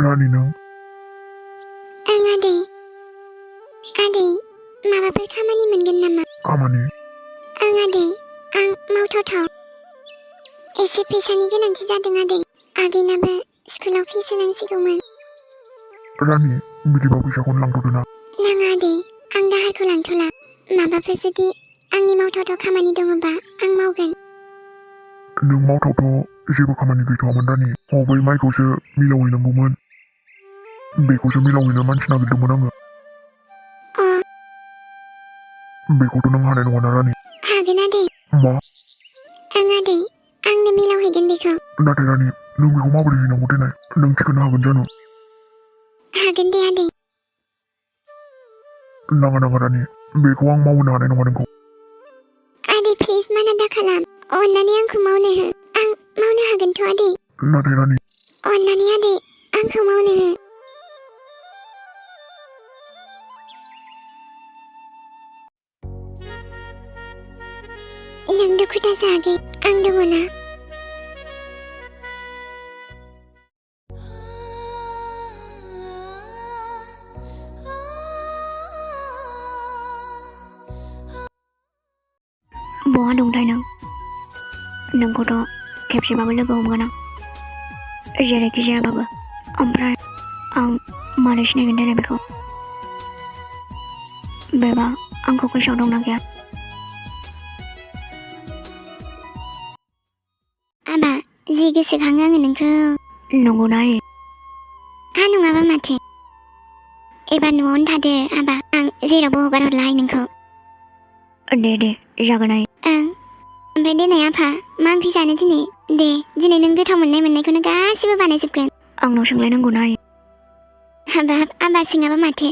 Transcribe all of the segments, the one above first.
रानि नों आं आदै माबाफोर खामानि मोनगोन नामा? खामानि? आं मावथावथाव एसे फैसानि गोनांथि जादों आगैनाबो स्कुलाव फिस होनांसिगौमोन। रानि बिदिबा फैसाखौनो लांथ'दो ना। नाङा आदै, आं दाहारखौ लांथ'ला। माबाफोर जुदि आंनि मावथावथाव खामानि दङबा आं मावगोन। नों मावथावथ' जेबो खामानि गैथ'वामोन रानि। बै माइखौसो मिलाव हैनांगौमोन। बेखौसो मिलाव हैनो मानसि नागिरदोंमोन आङो। बेखौथ' नों हानाय नङा ना रानि। हागोन आदै। मा? आंनो मिलाव हैगोन बेखौ। नाथाय रानि नों बेखौ माबोरै हैनांगौ देनाय? नों थिखोनो हागोन जानो? हागोन दे आदै। नाङा रानि, बेखौ आं मावहोनो हानाय नङा नोंखौ। आदै प्लिज माना दा खालाम। अन्नानै आंखौ मावनो हो। आं मावनो हागोनथ' आदै। नाथाय रानि। अन्नानै आदै आंखौ मावनो हो। नों दुखु दाजा आगै, आं दङ ना। बहा दंथाय नों? नोंखौथ' खेबसेबाबो लोगो हमगोन आं, जेरैखि जायाबाबो। ओमफ्राय आं मारै सिनायगोन देनाय बेखौ? बेबा आंखौ गोसोआव दंना गैया? आबा, जि गोसोखाङो आङो नोंखौ। नंगौना? हा नङाबा माथो। एबार न'आवनो थादो आबा, आं जेरावबो हगार हरलाहाय नोंखौ। दे जागोन आइ। ओमफ्राय देनाय आफा, मा ओंख्रि जानो दिनै? दिनै नों गोथाव मोननायखौनो गासिबो बानायजोबगोन। आंनाव सोंलायनांगौना आइ? हाबाब, आबा सोङाबा माथो।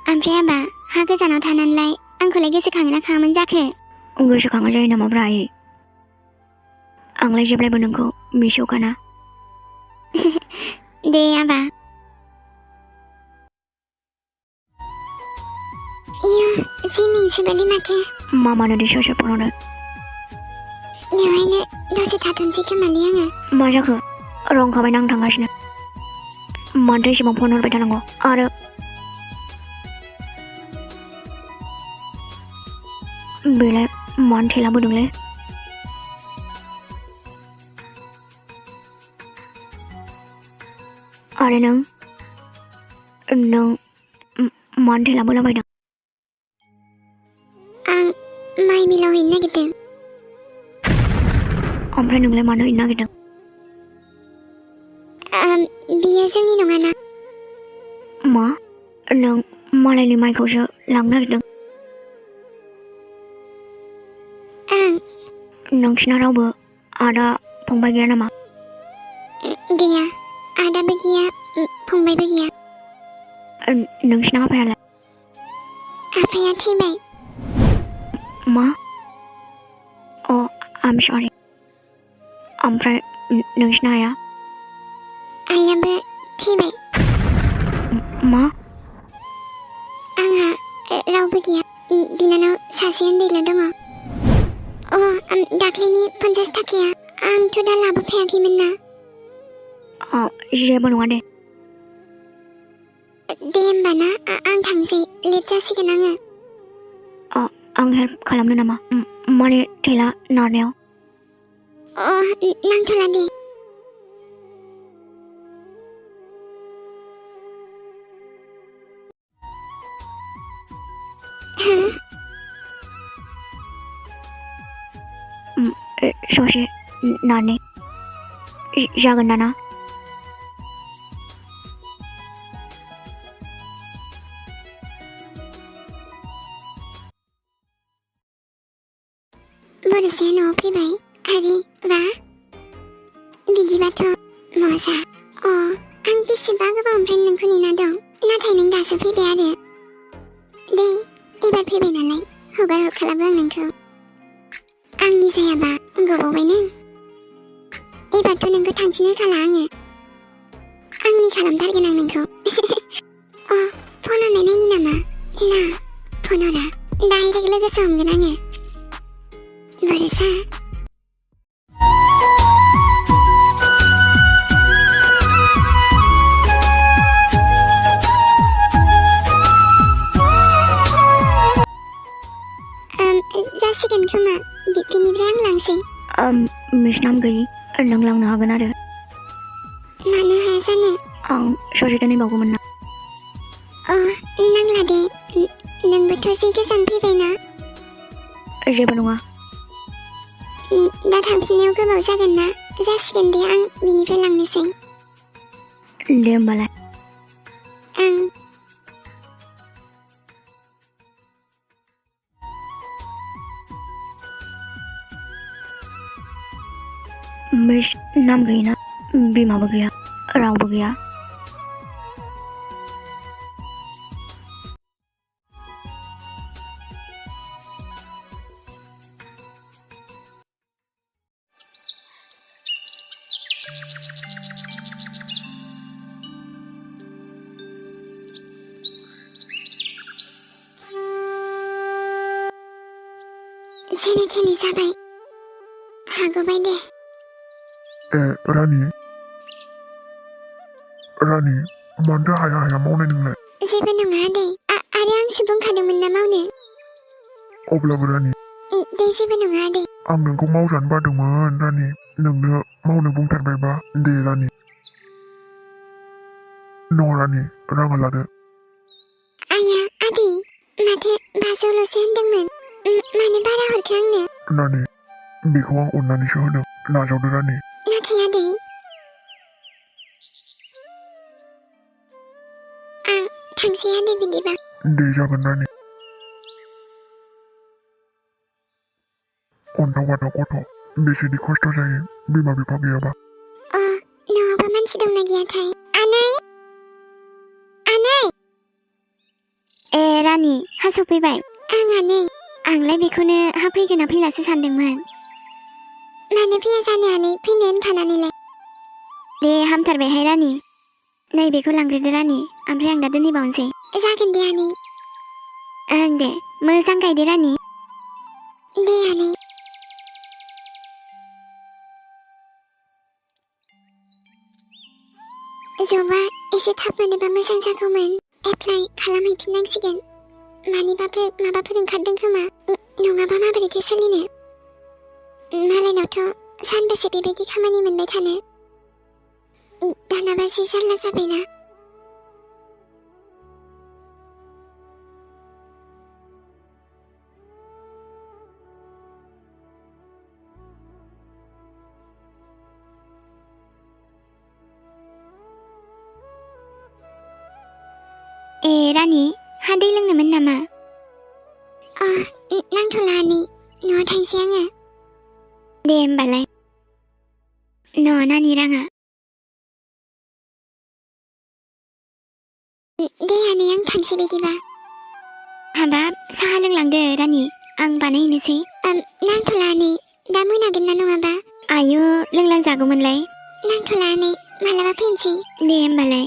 ओमफ्राय आबा, हा गोजानाव थानानैलाय आंखौलाय गोसोखाङोना खाङामोन जाखो? गोसोखाङा जायो नामाब्रा आइ? आंलाय जेब्लायबो नोंखौ मिसौखाना। दे आबा। जि मिन्थिबायलै माथो। मामानो दे ससे फन हरदों। बेवहायनो दसे थाथ'नोसै खोमालै आङो। मा जाखो? रंखाबायना आं थांगासिनो। मानोथो एसेबां फन हरबाय थानांगौ? आरो बेलाय मानो थेलाबोदोंलै? आरो नों मानो थेलाबोलाबायदों? आं माइ मिलाव हैनो नागिरदों। ओमफ्राय नोंलाय मानो हैनो नागिरदों? बियो जोंनि नङाना। मा? नों मालायनि माइखौसो लांनो नागिरदों? नोंसिना रावबो आदा फंबाय गैया नामा? गैया, आदाबो गैया, फंबायबो गैया। नोंसिना आफायालाय? आफाया थैबाय। मा? आम सरि। ओमफ्राय नोंसिना आइया? आइयाबो थैबाय। मा? आंहा रावबो गैया। बिनानाव सासे उन्दैल' दङ। दाख्लैनि 50 थाखाया आंथ' दा लाबोफायाखैमोन ना। जेबो नङा दे। दे होमबा ना, आं थांसै, लेट जासिगोन आङो। आं हेल्प खालामनो नामा? माने थेला नारनायाव? नांथ'ला दे। ससे नारनि जागोन ना? बर'साया न'आव फैबाय। आरे बा, बिदिबाथ' मजा। आं बेसेबा गोबावनिफ्राय नोंखौ नेना दं, नाथाय नों दासो फैबाय आरो। दे, एबार फैबाय नालाय हगार हरखालाबो आं नोंखौ। आंनि जायाबा गोबावबाय नों। एबारथ' नोंखौ थांफिन होखाला आङो। आंनि खालामथारगोन आं नोंखौ। फन हरनाय नायनि नामा? ना, फन हरा। डाइरेक्ट लोगोसो हमगोन आङो। बर'सा। लांनोसै? मिस नाम गैयि नों लांनो हागोन आरो। मानो हाया जानो? आं ससे दोनहैबावगौमोन ना। नांला दे, नोंबोथ' जि गोजान फैबायना। जेबो नङा। दा थांफिननायाव गोबाव जागोन ना? जासिगोन दे, आं बिनिफ्राय लांनोसै। दे होमबालाय। मिस नाम गैयि ना, बिमाबो गैया, रावबो गैया। जेने थेने जाबाय, हागबाय दे। रानि मानोथो हाया हाया मावनाय नोंलाय? जेबो नङा आदै, आरो आंसो बुंखादोंमोन ना मावनो। अब्लाबो रानि, दे जेबो नङा आदै। आं नोंखौ मावजानो बादोंमोन रानि, नोंनो मावनो बुंथारबायबा दे रानि। न' रानि, राङा लादो। आया, आदै, माथो 500ल'सो होनदोंमोन, मानो बारा हरखो आंनो? रानि, बेखौ आं अननानैसो होदों, नाजावदो रानि। नाथाय आदै, आं थांसै आदै बिदिबा। दे जागोन रानि। अन्थाव बाथाव गथ', बेसेदि खस्थ' जायो बिमा बिफा गैयाबा। न'आवबो मानसि दंना गैयाथाय? आनै! रानि, हा सफैबाय। आनै, आंलाय बेखौनो हा फैगोना फैलासो सानदोंमोन। मानो फैया जानो आनै, फैनो होनखानानैलाय? दे हामथारबायहाय रानि, नै बेखौ लांग्रोदो रानि, ओमफ्राय आं दा दोनहैबावनोसै। जागोन दे आनै। दे, मोजां गायदो रानि। दे आनै। जबा एसे थाब मोनोबा मोजां जागौमोन। एप्लाइ खालामहैफिननांसिगोन। माबाफोर ओंखारदों खोमा, नङाबा माबोरैथो सोलिनो? मालायनावथ' सानबेसे बेबायदि खामानि मोनबाय थानो? दानाबा जि जारला जाबायना। रानि, हा दै लोंनोमोन नामा? नांथ'ला आनै, न'आव थांसै आङो। दे होमबालाय। नानि राङा। दे आनै, आं थांसै बिदिबा। हाबाब, साहा लोंलांदो रानि, आं बानायहैनोसै। नांथ'ला आनै, दा मोनागोन ना नङाबा? आयु, लोंलांजागौमोनलाय। नांथ'ला आनै, मालाबा फैनोसै। दे होमबालाय।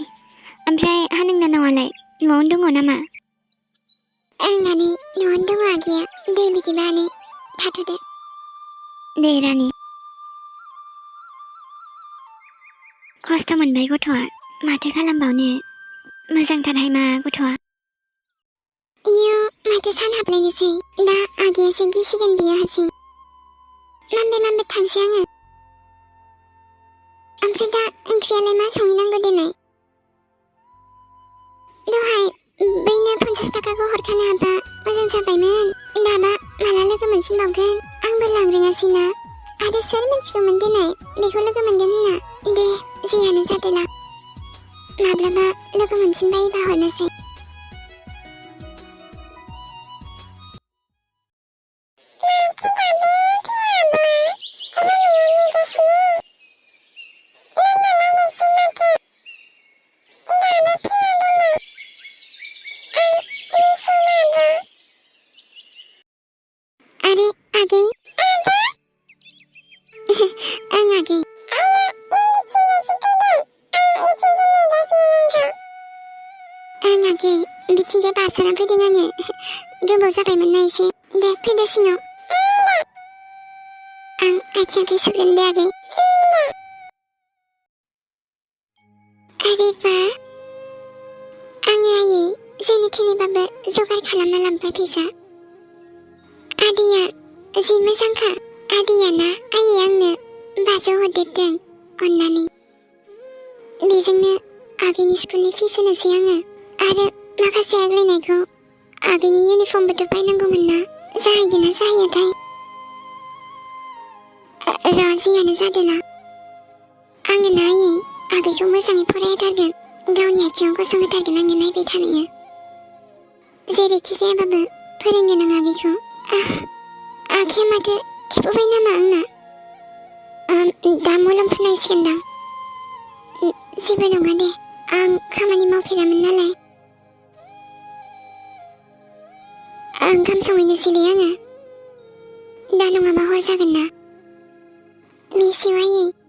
ओमफ्राय हा नोंना न'आलाय न'आवनो दङ नामा? आनै, न'आवनो दङ आगैया। दे बिदिबा आनै, थाथ'दो। दे रानि। खस्थ' मोनबाय गथ'आ, माथो खालामबावनो। मोजांथारहाय मा गथ'आ। इयो, माथो सान हाबलायनोसै। दा आगैयासो गिसिगोन बियो हारसिं। मानबाय थांसै आङो। ओमफ्राय दा ओंख्रियालाय मा संहैनांगौ देनाय? दहाय बैनो 50 थाखाखौ हरखानो हाबा मोजां जाबायमोन। दाबा माला लोगो मोनफिनबावगोन? आंबो लांरोङासैना। आरो सोर मिथिगौमोन देनाय बेखौ लोगो मोनगोन होनना। दे, जियानो जादोला। माब्लाबा लोगो मोनफिनबायोबा हरनोसै। आरे आगै, आं आगै। आं आगै, बिथिंजाय बारस'ना फैदों आङो। गोबाव जाबायमोन ना एसे। दे फैदो सिङाव। आं आथिं आखाइ सुगोन दे आगै। आरे बा, आङो आयै जेने थेनेबाबो जगार खालामना लांबाय फैसा। आदैया जि मोजांखा, आदैयाना आइयै आंनो बाजौ हरदेरदों अननानै। बेजोंनो आगैनि स्कुलनि फिस होनोसै आङो। आरो माखासे आग्लायनायखौ आगैनि इउनिफर्मबोथ' बायनांगौमोन ना, जाहैगोन ना जाहैयाथाय? र' जियानो जादोला। आङो ना आइयै आगैखौ मोजाङै फरायहोथारगोन, गावनि आथिङाव गसंहोथारगोन आङो नायबाय थानायो। जेरैखि जायाबाबो फोरोंगोन आं आगैखौ। आखाया माथो थिफुबाय नामा आंना? दा मलम फुनांसिगोनदां। जेबो नङा दे, आं खामानि मावफेरामोन नालाय। ओंखाम संहैनोसैलै आङो, दा नङाबा हर जागोन ना। मिस इउ आइयै।